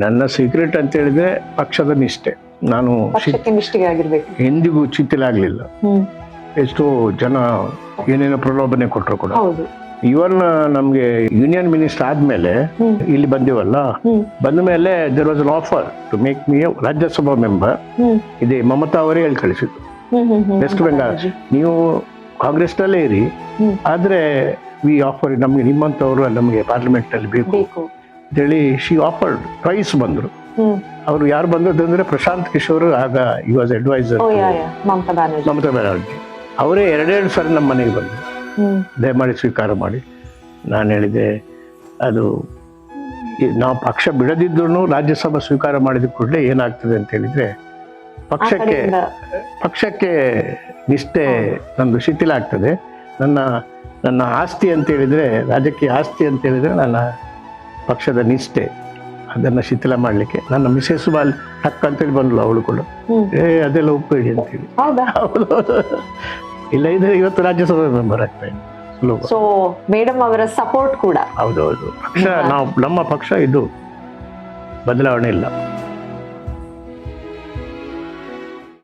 ನನ್ನ ಸೀಕ್ರೆಟ್ ಅಂತ ಹೇಳಿದ್ರೆ ಪಕ್ಷದ ನಿಷ್ಠೆ. ನಾನು ಪಕ್ಷಕ್ಕೆ ನಿಷ್ಠೆಗೆ ಆಗಿರ್ಬೇಕು. ಎಂದಿಗೂ ಚಿತ್ತಿಲಾಗ್ಲಿಲ್ಲ. ಎಷ್ಟೋ ಜನ ಏನೇನೋ ಪ್ರಲೋಭನೆ ಕೊಟ್ಟರು ಕೂಡ. ಹೌದು. ಇವನ್ ನಮ್ಗೆ ಯೂನಿಯನ್ ಮಿನಿಸ್ಟರ್ ಆದ್ಮೇಲೆ ಇಲ್ಲಿ ಬಂದಿವಲ್ಲ, ಬಂದ ಮೇಲೆ there was an offer to make me Rajya Sabha member. ಇದೇ ಮಮತಾ ಅವರೇ ಹೇಳಿ ಕಳಿಸಿದ್ರು. ವೆಸ್ಟ್ ಬೆಂಗಾಲ್ ನೀವು ಕಾಂಗ್ರೆಸ್ ನಲ್ಲೇ ಇರಿ, ಆದ್ರೆ ವಿ ಆಫರ್ ನಮ್ಗೆ ನಿಮ್ಮಂತವ್ರು ನಮ್ಗೆ ಪಾರ್ಲಿಮೆಂಟ್ ನಲ್ಲಿ ಬೇಕು ಅಂತೇಳಿ ಶಿ ಆಫರ್ಡ್. ಟ್ವೈಸ್ ಬಂದ್ರು. ಅವ್ರು ಯಾರು ಬಂದದಂದ್ರೆ ಪ್ರಶಾಂತ್ ಕಿಶೋರ್, ಆಗ ಈ ವಾಸ್ ಅಡ್ವೈಸರ್ ಮಮತಾ ಬ್ಯಾನರ್ಜಿ. ಅವರೇ 2 ಸರಿ ನಮ್ಮ ಮನೆಗೆ ಬಂದರು, ದಯಮಾಡಿ ಸ್ವೀಕಾರ ಮಾಡಿ. ನಾನು ಹೇಳಿದೆ, ಅದು ನಾವು ಪಕ್ಷ ಬಿಡದಿದ್ರು ರಾಜ್ಯಸಭಾ ಸ್ವೀಕಾರ ಮಾಡಿದ ಕೂಡಲೇ ಏನಾಗ್ತದೆ ಅಂತ ಹೇಳಿದ್ರೆ ಪಕ್ಷಕ್ಕೆ ನಿಷ್ಠೆ ನಂದು ಶಿಥಿಲ ಆಗ್ತದೆ. ನನ್ನ ಆಸ್ತಿ ಅಂತ ಹೇಳಿದ್ರೆ, ರಾಜಕೀಯ ಆಸ್ತಿ ಅಂತ ಹೇಳಿದ್ರೆ ನನ್ನ ಪಕ್ಷದ ನಿಷ್ಠೆ, ಅದನ್ನ ಶಿಥಿಲ ಮಾಡ್ಲಿಕ್ಕೆ ನನ್ನ ಮಿಸೆಸ್ ಬಾಲ್ ಟಕ್ ಅಂತೇಳಿ ಬಂದ್ಲು. ಅವಳು ಕೂಡ ಅದೆಲ್ಲ ಒಪ್ಪಬೇಡಿ ಅಂತೇಳಿ. ಹೌದೌದು, ಇಲ್ಲ ಇದ್ರೆ ಇವತ್ತು ರಾಜ್ಯಸಭಾ ಮೆಂಬರ್ ಆಗ್ತಾ ಇದೆ. ಸೊ ಮೇಡಮ್ ಅವರ ಸಪೋರ್ಟ್ ಕೂಡ. ಹೌದೌದು, ಪಕ್ಷ ನಮ್ಮ ಪಕ್ಷ ಇದು ಬದಲಾವಣೆ ಇಲ್ಲ.